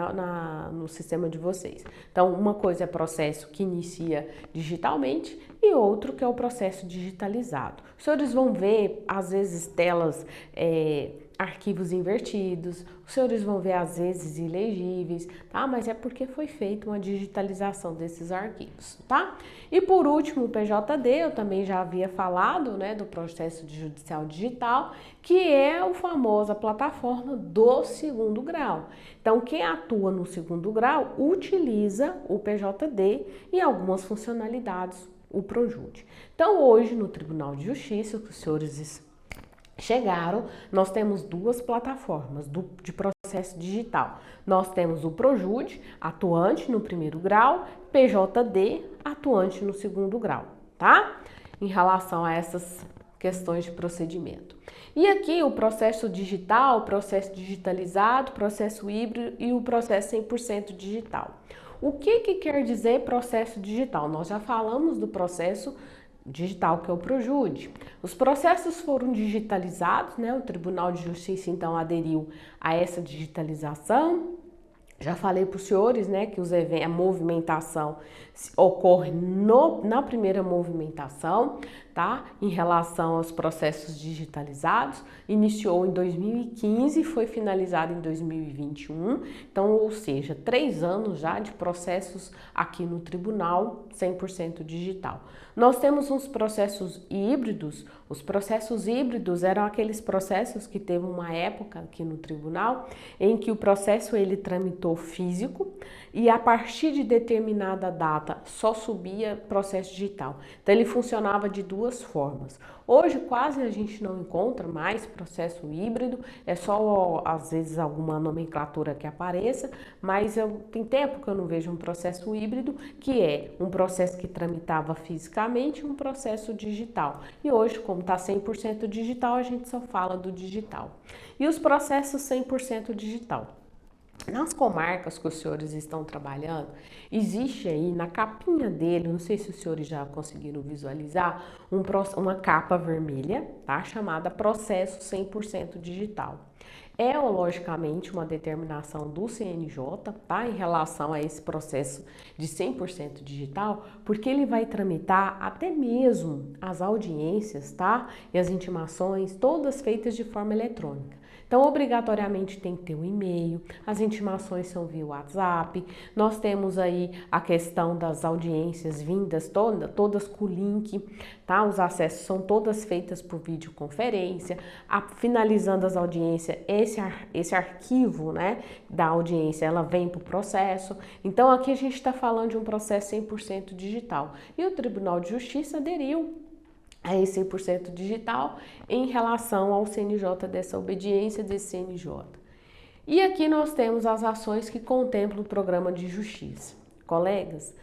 no sistema de vocês. Então uma coisa é processo que inicia digitalmente e outro que é o processo digitalizado. Os senhores vão ver às vezes telas arquivos invertidos, os senhores vão ver às vezes ilegíveis, tá? Mas é porque foi feita uma digitalização desses arquivos, tá? E por último, o PJD, eu também já havia falado, né, do processo judicial digital, que é a famosa plataforma do segundo grau. Então, quem atua no segundo grau utiliza o PJD e algumas funcionalidades, o Projude. Então, hoje no Tribunal de Justiça, que os senhores chegaram, nós temos duas plataformas de processo digital. Nós temos o Projude, atuante no primeiro grau, PJD, atuante no segundo grau, tá? Em relação a essas questões de procedimento. E aqui o processo digital, o processo digitalizado, processo híbrido e o processo 100% digital. O que quer dizer processo digital? Nós já falamos do processo digital, que é o Projude. Os processos foram digitalizados, né? O Tribunal de Justiça, então, aderiu a essa digitalização. Já falei para os senhores, né, que a movimentação ocorre na primeira movimentação, tá? Em relação aos processos digitalizados, iniciou em 2015 e foi finalizado em 2021, então, ou seja, 3 anos já de processos aqui no tribunal 100% digital. Nós temos uns processos híbridos. Os processos híbridos eram aqueles processos que teve uma época aqui no tribunal em que o processo ele tramitou físico e a partir de determinada data só subia processo digital. Então ele funcionava de duas formas. Hoje quase a gente não encontra mais processo híbrido, é só às vezes alguma nomenclatura que apareça, mas tem tempo que eu não vejo um processo híbrido, que é um processo que tramitava fisicamente e um processo digital. E hoje, como está 100% digital, a gente só fala do digital. E os processos 100% digital? Nas comarcas que os senhores estão trabalhando, existe aí na capinha dele, não sei se os senhores já conseguiram visualizar, uma capa vermelha, tá? Chamada processo 100% digital. É, logicamente, uma determinação do CNJ, tá? Em relação a esse processo de 100% digital, porque ele vai tramitar até mesmo as audiências, tá? E as intimações, todas feitas de forma eletrônica. Então, obrigatoriamente tem que ter um e-mail, as intimações são via WhatsApp, nós temos aí a questão das audiências vindas todas com link, tá? Os acessos são todas feitas por videoconferência, finalizando as audiências, esse arquivo, né, da audiência, ela vem para o processo. Então, aqui a gente está falando de um processo 100% digital. E o Tribunal de Justiça aderiu a esse 100% digital em relação ao CNJ, dessa obediência desse CNJ. E aqui nós temos as ações que contemplam o programa de justiça. Colegas,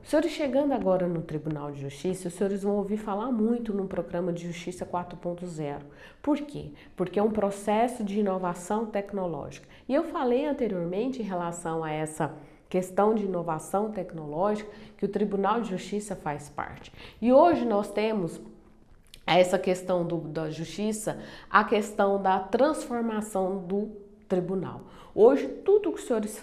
os senhores chegando agora no Tribunal de Justiça, os senhores vão ouvir falar muito no programa de Justiça 4.0. Por quê? Porque é um processo de inovação tecnológica. E eu falei anteriormente em relação a essa questão de inovação tecnológica que o Tribunal de Justiça faz parte. E hoje nós temos essa questão da justiça, a questão da transformação do tribunal. Hoje, tudo que os senhores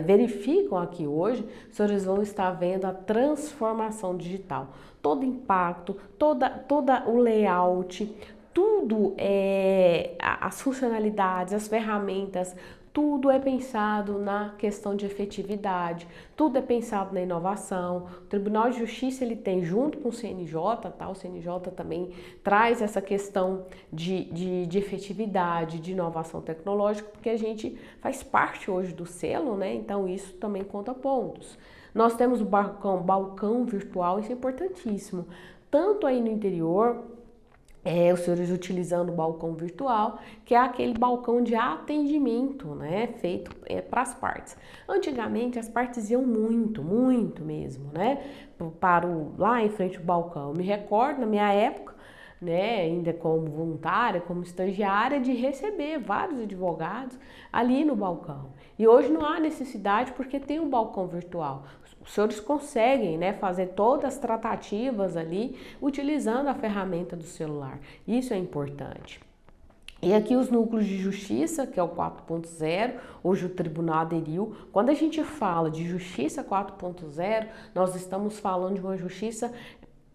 verificam aqui hoje, os senhores vão estar vendo a transformação digital. Todo impacto, toda o layout, tudo, as funcionalidades, as ferramentas, tudo é pensado na questão de efetividade, tudo é pensado na inovação. O Tribunal de Justiça ele tem junto com o CNJ, tá? O CNJ também traz essa questão de efetividade, de inovação tecnológica, porque a gente faz parte hoje do selo, né? Então isso também conta pontos. Nós temos o balcão virtual, isso é importantíssimo, tanto aí no interior, os senhores utilizando o balcão virtual, que é aquele balcão de atendimento, né, feito para as partes. Antigamente as partes iam muito mesmo, né, lá em frente ao balcão. Eu me recordo, na minha época, né, ainda como voluntária, como estagiária, de receber vários advogados ali no balcão. E hoje não há necessidade porque tem um balcão virtual. Os senhores conseguem, né, fazer todas as tratativas ali utilizando a ferramenta do celular. Isso é importante. E aqui os núcleos de justiça, que é o 4.0, hoje o tribunal aderiu. Quando a gente fala de justiça 4.0, nós estamos falando de uma justiça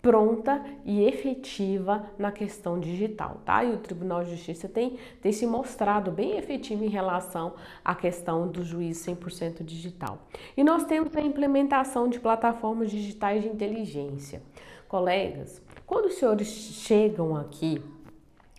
pronta e efetiva na questão digital, tá? E o Tribunal de Justiça tem se mostrado bem efetivo em relação à questão do juízo 100% digital. E nós temos a implementação de plataformas digitais de inteligência. Colegas, quando os senhores chegam aqui,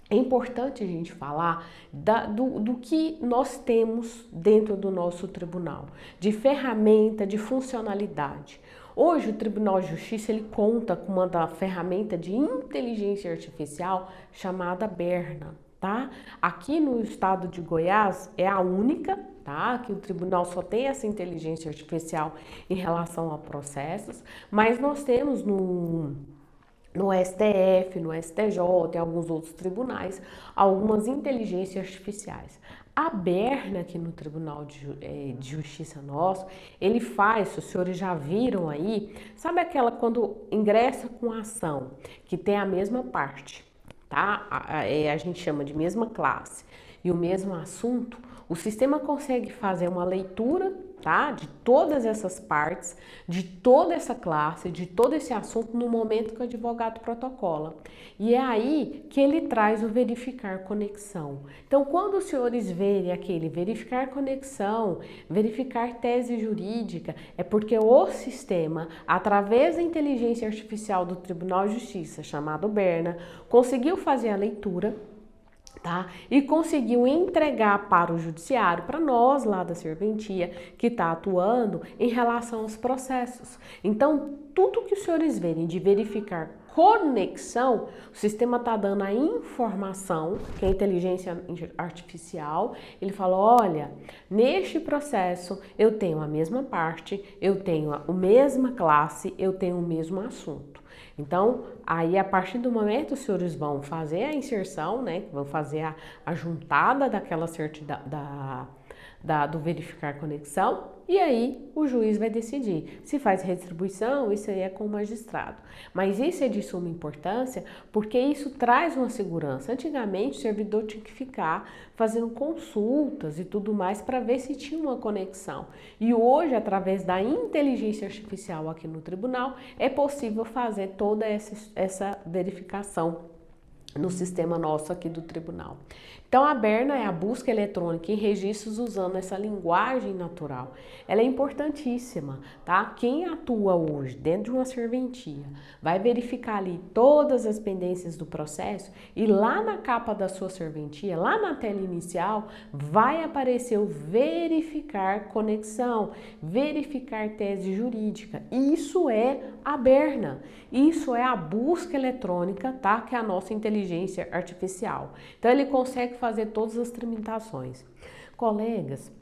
é importante a gente falar do que nós temos dentro do nosso tribunal, de ferramenta, de funcionalidade. Hoje o Tribunal de Justiça ele conta com uma ferramenta de inteligência artificial chamada Berna, tá? Aqui no estado de Goiás é a única, tá? Que o tribunal só tem essa inteligência artificial em relação a processos, mas nós temos no STF, no STJ e alguns outros tribunais, algumas inteligências artificiais. A Berna, aqui no Tribunal de Justiça nosso, ele faz, se os senhores já viram aí, sabe aquela quando ingressa com a ação, que tem a mesma parte, tá? A gente chama de mesma classe e o mesmo assunto, o sistema consegue fazer uma leitura, tá? De todas essas partes, de toda essa classe, de todo esse assunto no momento que o advogado protocola. E é aí que ele traz o verificar conexão. Então, quando os senhores verem aquele verificar conexão, verificar tese jurídica, é porque o sistema, através da inteligência artificial do Tribunal de Justiça, chamado Berna, conseguiu fazer a leitura, tá? E conseguiu entregar para o judiciário, para nós lá da serventia, que está atuando em relação aos processos. Então, tudo que os senhores verem de verificar conexão, o sistema está dando a informação, que é a inteligência artificial, ele fala, olha, neste processo eu tenho a mesma parte, eu tenho a mesma classe, eu tenho o mesmo assunto. Então, aí a partir do momento os senhores vão fazer a inserção, né, vão fazer a juntada daquela certidão, do verificar conexão, e aí o juiz vai decidir se faz retribuição, isso aí é com o magistrado. Mas isso é de suma importância porque isso traz uma segurança. Antigamente o servidor tinha que ficar fazendo consultas e tudo mais para ver se tinha uma conexão. E hoje, através da inteligência artificial aqui no tribunal, é possível fazer toda essa verificação no sistema nosso aqui do tribunal. Então, a Berna é a busca eletrônica em registros usando essa linguagem natural. Ela é importantíssima, tá? Quem atua hoje dentro de uma serventia vai verificar ali todas as pendências do processo e lá na capa da sua serventia, lá na tela inicial, vai aparecer o verificar conexão, verificar tese jurídica. Isso é a Berna. Isso é a busca eletrônica, tá? Que é a nossa inteligência artificial. Então, ele consegue fazer todas as tramitações. Colegas,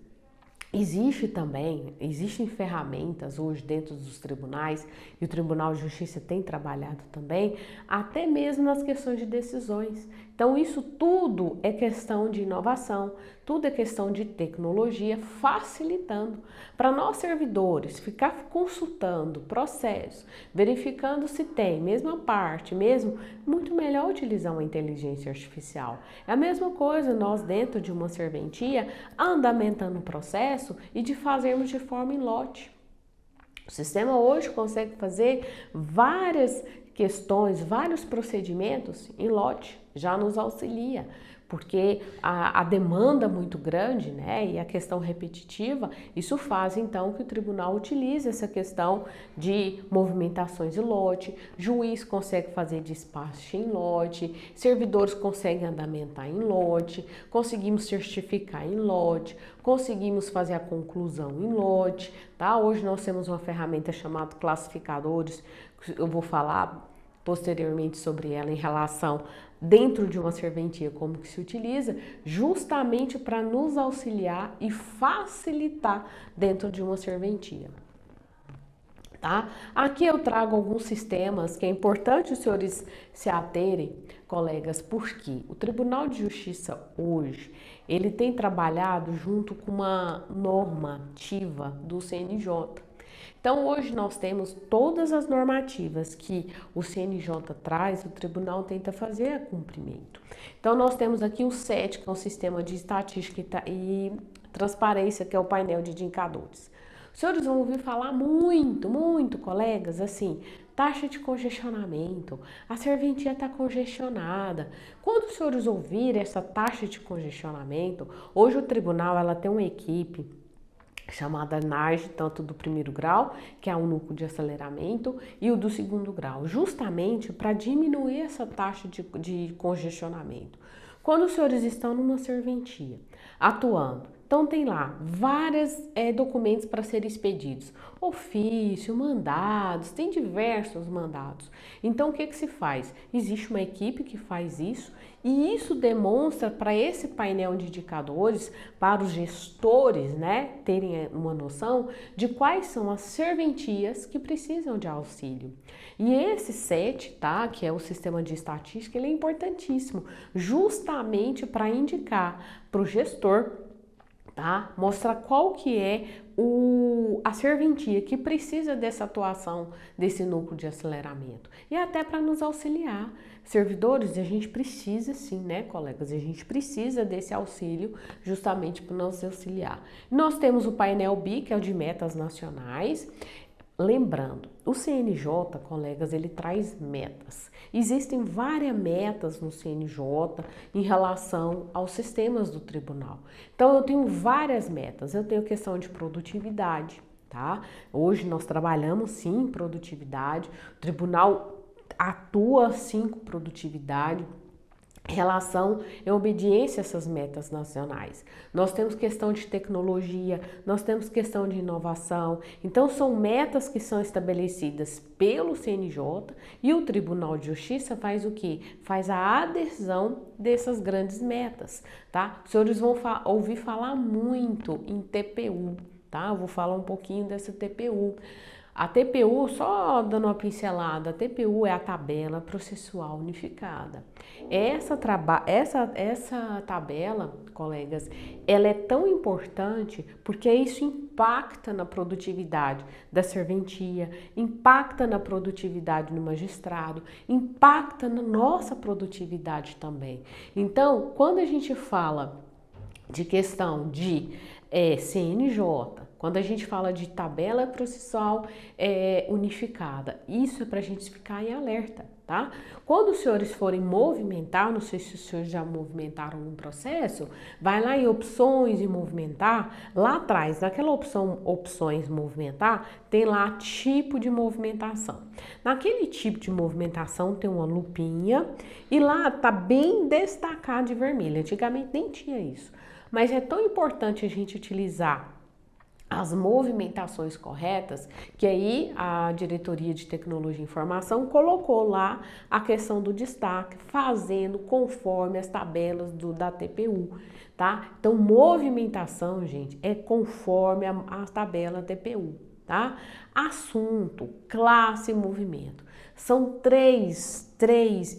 existem ferramentas hoje dentro dos tribunais, e o Tribunal de Justiça tem trabalhado também, até mesmo nas questões de decisões. Então, isso tudo é questão de inovação, tudo é questão de tecnologia, facilitando para nós servidores ficar consultando processo, verificando se tem mesma parte, mesmo, muito melhor utilizar uma inteligência artificial. É a mesma coisa nós dentro de uma serventia, andamentando o processo e de fazermos de forma em lote. O sistema hoje consegue fazer várias questões, vários procedimentos em lote, já nos auxilia. porque a demanda muito grande, né, e a questão repetitiva, isso faz então que o tribunal utilize essa questão de movimentações de lote, juiz consegue fazer despacho em lote, servidores conseguem andamentar em lote, conseguimos certificar em lote, conseguimos fazer a conclusão em lote, tá? Hoje nós temos uma ferramenta chamada classificadores, eu vou falar posteriormente sobre ela em relação dentro de uma serventia, como que se utiliza, justamente para nos auxiliar e facilitar dentro de uma serventia. Tá? Aqui eu trago alguns sistemas que é importante os senhores se aterem, colegas, porque o Tribunal de Justiça hoje, ele tem trabalhado junto com uma normativa do CNJ. Então, hoje nós temos todas as normativas que o CNJ traz, o tribunal tenta fazer a cumprimento. Então, nós temos aqui o SET, que é um sistema de estatística e transparência, que é o painel de indicadores. Os senhores vão ouvir falar muito, colegas, assim, taxa de congestionamento, a serventia está congestionada. Quando os senhores ouvirem essa taxa de congestionamento, hoje o tribunal ela tem uma equipe chamada NARGE, tanto do primeiro grau, que é o núcleo de aceleramento, e o do segundo grau, justamente para diminuir essa taxa de congestionamento. Quando os senhores estão numa serventia, atuando, então tem lá vários documentos para serem expedidos, ofício, mandados, tem diversos mandados. Então o que se faz? Existe uma equipe que faz isso e isso demonstra para esse painel de indicadores, para os gestores, né, terem uma noção de quais são as serventias que precisam de auxílio. E esse SET, tá, que é o sistema de estatística, ele é importantíssimo, justamente para indicar para o gestor, tá? Mostrar qual que é a serventia que precisa dessa atuação desse núcleo de aceleramento e até para nos auxiliar. Servidores, a gente precisa sim, né, colegas? A gente precisa desse auxílio justamente para nos auxiliar. Nós temos o painel BI, que é o de metas nacionais. Lembrando, o CNJ, colegas, ele traz metas. Existem várias metas no CNJ em relação aos sistemas do tribunal. Então, eu tenho várias metas. Eu tenho questão de produtividade, tá? Hoje nós trabalhamos sim em produtividade. O tribunal atua sim com produtividade. Relação em obediência a essas metas nacionais. Nós temos questão de tecnologia, nós temos questão de inovação. Então, são metas que são estabelecidas pelo CNJ e o Tribunal de Justiça faz o quê? Faz a adesão dessas grandes metas, tá? Os senhores vão ouvir falar muito em TPU, tá? Eu vou falar um pouquinho dessa TPU. A TPU, só dando uma pincelada, a TPU é a tabela processual unificada. Essa tabela, colegas, ela é tão importante porque isso impacta na produtividade da serventia, impacta na produtividade do magistrado, impacta na nossa produtividade também. Então, quando a gente fala de questão de CNJ, quando a gente fala de tabela processual unificada, isso é para a gente ficar em alerta, tá? Quando os senhores forem movimentar, não sei se os senhores já movimentaram um processo, vai lá em opções e movimentar, lá atrás, naquela opção opções movimentar, tem lá tipo de movimentação. Naquele tipo de movimentação tem uma lupinha e lá tá bem destacado de vermelho, antigamente nem tinha isso. Mas é tão importante a gente utilizar as movimentações corretas, que aí a Diretoria de Tecnologia e Informação colocou lá a questão do destaque, fazendo conforme as tabelas da TPU, tá? Então, movimentação, gente, é conforme a tabela TPU, tá? Assunto, classe e movimento. São três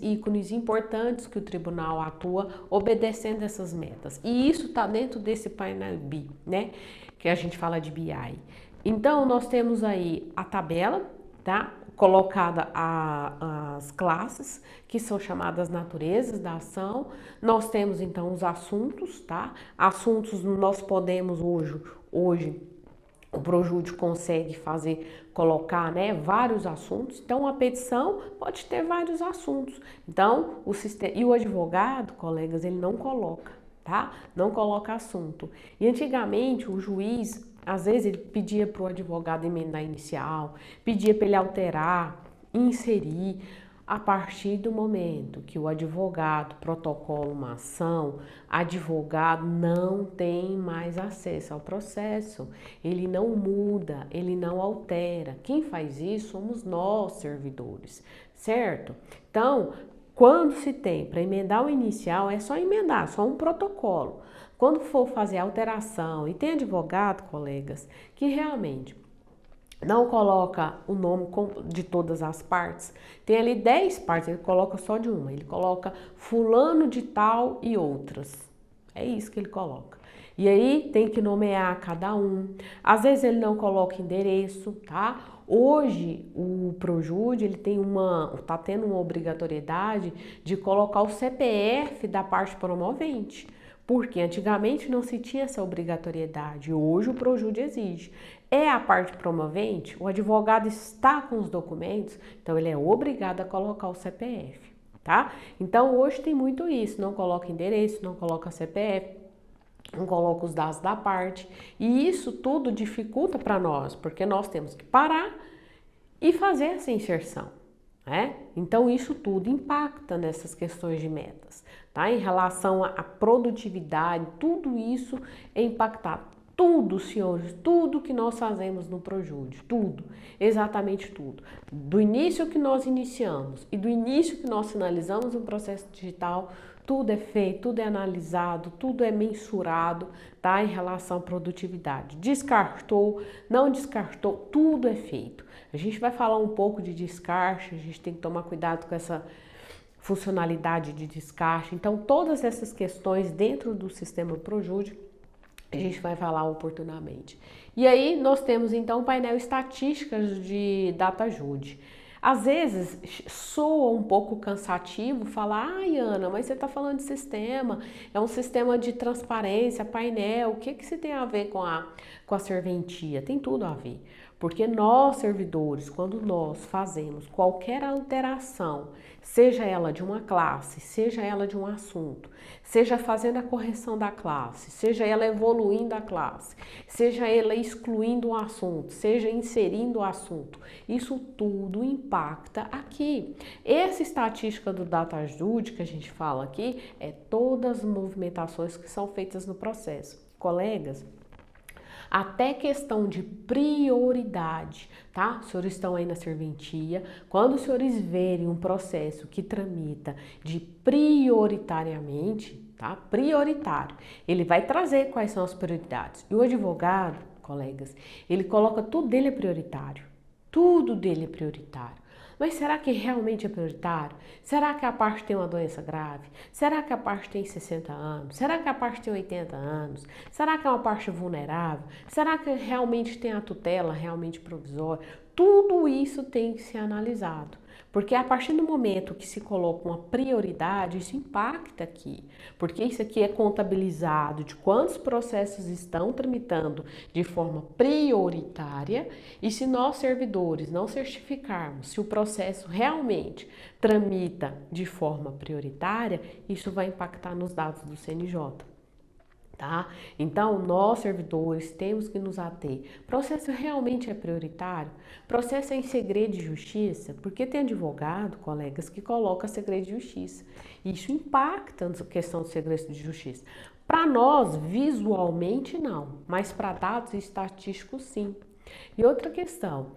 ícones importantes que o tribunal atua obedecendo essas metas. E isso está dentro desse painel BI, né? Que a gente fala de BI. Então, nós temos aí a tabela, tá? Colocada as classes, que são chamadas naturezas da ação. Nós temos, então, os assuntos, tá? Assuntos nós podemos hoje O Projúdio consegue colocar, né, vários assuntos. Então, a petição pode ter vários assuntos. Então, e o advogado, colegas, ele não coloca, tá? Não coloca assunto. E antigamente, o juiz, às vezes, ele pedia para o advogado emendar inicial, pedia para ele alterar, inserir. A partir do momento que o advogado protocola uma ação, advogado não tem mais acesso ao processo, ele não muda, ele não altera. Quem faz isso somos nós, servidores, certo? Então, quando se tem para emendar o inicial, é só emendar, só um protocolo. Quando for fazer alteração, e tem advogado, colegas, que realmente não coloca o nome de todas as partes. Tem ali 10 partes, ele coloca só de uma. Ele coloca fulano de tal e outras. É isso que ele coloca. E aí tem que nomear cada um. Às vezes ele não coloca endereço, tá? Hoje o Projúdio, ele tem tá tendo uma obrigatoriedade de colocar o CPF da parte promovente. Porque antigamente não se tinha essa obrigatoriedade, hoje o Projúdio exige. É a parte promovente, o advogado está com os documentos, então ele é obrigado a colocar o CPF, tá? Então hoje tem muito isso, não coloca endereço, não coloca CPF, não coloca os dados da parte, e isso tudo dificulta para nós, porque nós temos que parar e fazer essa inserção, né? Então isso tudo impacta nessas questões de metas, tá? Em relação à produtividade, tudo isso é impactado. Tudo, senhores, tudo que nós fazemos no Projúdio, tudo, exatamente tudo. Do início que nós iniciamos e do início que nós finalizamos o processo digital, tudo é feito, tudo é analisado, tudo é mensurado, tá? Em relação à produtividade. Descartou, não descartou, tudo é feito. A gente vai falar um pouco de descarte, a gente tem que tomar cuidado com essa funcionalidade de descarte. Então, todas essas questões dentro do sistema Projúdio, a gente vai falar oportunamente. E aí nós temos então o painel estatísticas de DataJude. Às vezes soa um pouco cansativo falar, ai Ana, mas você está falando de sistema, é um sistema de transparência, painel, o que que você tem a ver com a serventia? Tem tudo a ver. Porque nós, servidores, quando nós fazemos qualquer alteração, seja ela de uma classe, seja ela de um assunto, seja fazendo a correção da classe, seja ela evoluindo a classe, seja ela excluindo um assunto, seja inserindo o assunto, isso tudo impacta aqui. Essa estatística do DataJude que a gente fala aqui é todas as movimentações que são feitas no processo. Colegas, até questão de prioridade, tá? Os senhores estão aí na serventia, quando os senhores verem um processo que tramita de prioritariamente, tá? Prioritário, ele vai trazer quais são as prioridades. E o advogado, colegas, ele coloca tudo dele é prioritário, tudo dele é prioritário. Mas será que realmente é prioritário? Será que a parte tem uma doença grave? Será que a parte tem 60 anos? Será que a parte tem 80 anos? Será que é uma parte vulnerável? Será que realmente tem a tutela realmente provisória? Tudo isso tem que ser analisado. Porque a partir do momento que se coloca uma prioridade, isso impacta aqui. Porque isso aqui é contabilizado de quantos processos estão tramitando de forma prioritária. E se nós, servidores, não certificarmos se o processo realmente tramita de forma prioritária, isso vai impactar nos dados do CNJ. Tá? Então, nós, servidores, temos que nos ater. Processo realmente é prioritário? Processo é em segredo de justiça? Porque tem advogado, colegas, que coloca segredo de justiça. Isso impacta na questão do segredo de justiça. Para nós, visualmente, não. Mas para dados estatísticos, sim. E outra questão.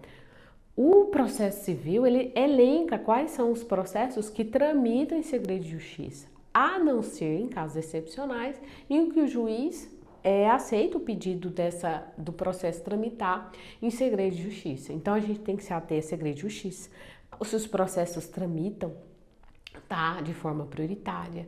O processo civil, ele elenca quais são os processos que tramitam em segredo de justiça, a não ser em casos excepcionais em que o juiz aceita o pedido do processo tramitar em segredo de justiça. Então, a gente tem que se ater a segredo de justiça. Se os processos tramitam, tá, de forma prioritária.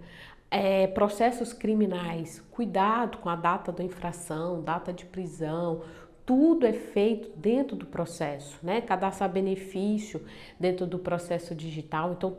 Processos criminais, cuidado com a data da infração, data de prisão, tudo é feito dentro do processo, né? Cadastrar benefício dentro do processo digital. Então,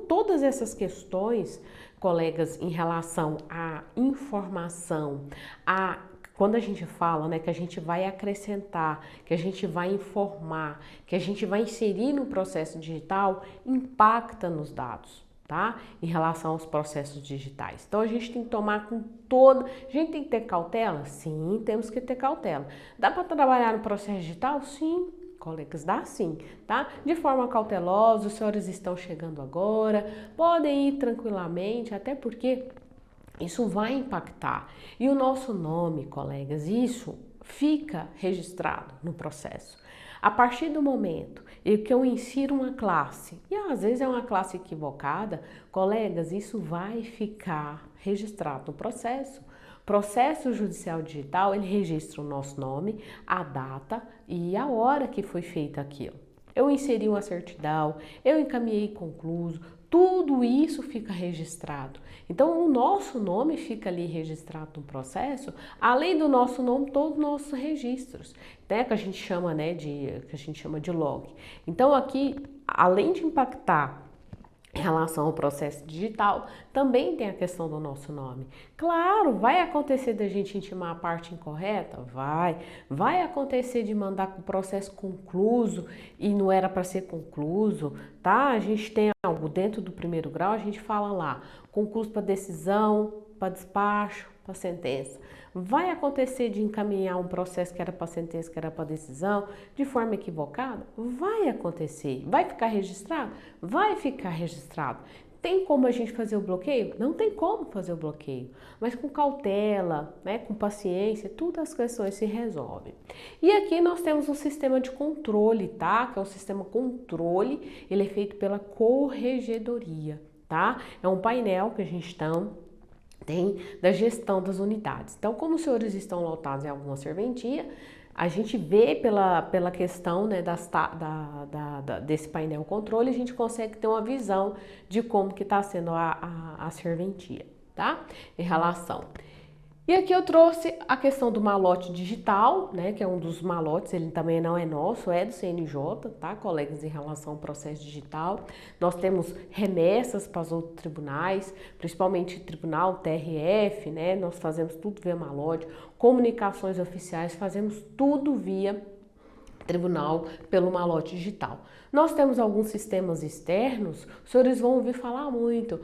todas essas questões, colegas, em relação à informação, a quando a gente fala, né, que a gente vai acrescentar, que a gente vai informar, que a gente vai inserir no processo digital, impacta nos dados, tá? Em relação aos processos digitais. Então a gente tem que tomar com toda... A gente tem que ter cautela? Sim, temos que ter cautela. Dá para trabalhar no processo digital? Sim, colegas, dá sim, tá? De forma cautelosa, os senhores estão chegando agora, podem ir tranquilamente, até porque isso vai impactar. E o nosso nome, colegas, isso fica registrado no processo. A partir do momento em que eu insiro uma classe, e às vezes é uma classe equivocada, colegas, isso vai ficar registrado no processo. Processo judicial digital, ele registra o nosso nome, a data e a hora que foi feito aquilo. Eu inseri uma certidão, eu encaminhei concluso, tudo isso fica registrado. Então, o nosso nome fica ali registrado no processo, além do nosso nome, todos os nossos registros, né, que a gente chama, né, de log. Então, aqui, além de impactar em relação ao processo digital, também tem a questão do nosso nome. Claro, vai acontecer da gente intimar a parte incorreta? Vai acontecer de mandar com o processo concluso e não era para ser concluso, tá? A gente tem algo dentro do primeiro grau, a gente fala lá, concluso para decisão, para despacho, para sentença. Vai acontecer de encaminhar um processo que era para sentença, que era para decisão, de forma equivocada? Vai acontecer. Vai ficar registrado? Vai ficar registrado. Tem como a gente fazer o bloqueio? Não tem como fazer o bloqueio, mas com cautela, né, com paciência, todas as questões se resolvem. E aqui nós temos um sistema de controle, tá? Que é um sistema controle, ele é feito pela corregedoria, tá? É um painel que a gente tem da gestão das unidades. Então, como os senhores estão lotados em alguma serventia, a gente vê pela questão, né, desse painel controle, a gente consegue ter uma visão de como que está sendo a serventia, tá? Em relação. E aqui eu trouxe a questão do malote digital, né, que é um dos malotes, ele também não é nosso, é do CNJ, tá, colegas, em relação ao processo digital. Nós temos remessas para os outros tribunais, principalmente tribunal, TRF, né, nós fazemos tudo via malote, comunicações oficiais, fazemos tudo via tribunal pelo malote digital. Nós temos alguns sistemas externos, os senhores vão ouvir falar muito,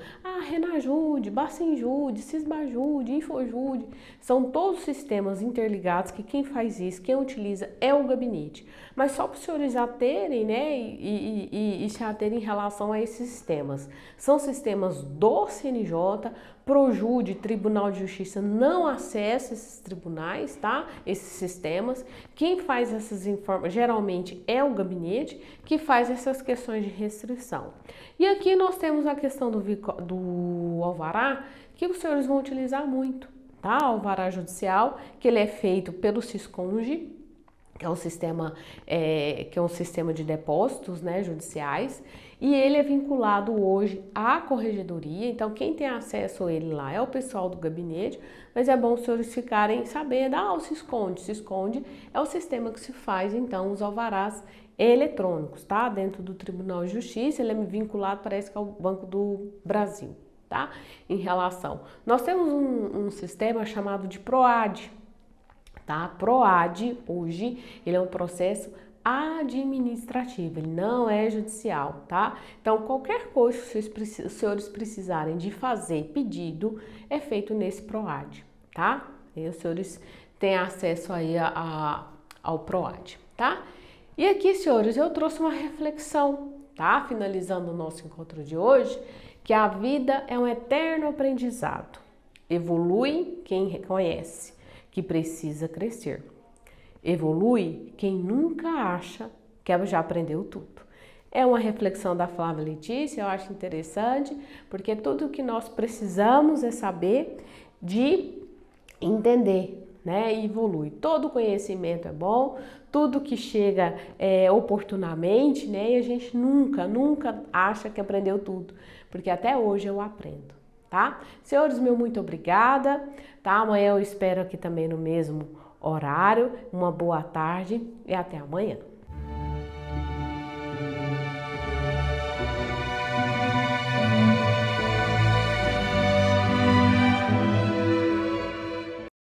Renajude, Bacenjude, Cisbajude, Infojude, são todos sistemas interligados que quem faz isso, quem utiliza é o gabinete. Mas só para os senhores aterem, né, e se aterem em relação a esses sistemas. São sistemas do CNJ, Projude, Tribunal de Justiça não acessa esses tribunais, tá? Esses sistemas. Quem faz essas informações geralmente é o gabinete que faz essas questões de restrição. E aqui nós temos a questão do alvará, que os senhores vão utilizar muito, tá? Alvará judicial, que ele é feito pelo Sisconge, que é um sistema de depósitos, né, judiciais, e ele é vinculado hoje à corregedoria. Então quem tem acesso a ele lá é o pessoal do gabinete, mas é bom os senhores ficarem sabendo, o Sisconde é o sistema que se faz então os alvarás eletrônicos, tá? Dentro do Tribunal de Justiça, ele é vinculado, parece que ao Banco do Brasil, tá? Em relação, nós temos um sistema chamado de PROAD, tá? PROAD, hoje, ele é um processo administrativo, ele não é judicial, tá? Então, qualquer coisa que os senhores precisarem de fazer pedido, é feito nesse PROAD, tá? E os senhores têm acesso aí ao PROAD, tá? E aqui, senhores, eu trouxe uma reflexão, tá? Finalizando o nosso encontro de hoje, que a vida é um eterno aprendizado. Evolui quem reconhece que precisa crescer. Evolui quem nunca acha que já aprendeu tudo. É uma reflexão da Flávia Letícia, eu acho interessante, porque tudo que nós precisamos é saber de entender, né? E evolui. Todo conhecimento é bom, tudo que chega oportunamente, né? E a gente nunca acha que aprendeu tudo, porque até hoje eu aprendo, tá? Senhores, muito obrigada, tá? Amanhã eu espero aqui também no mesmo horário. Uma boa tarde e até amanhã.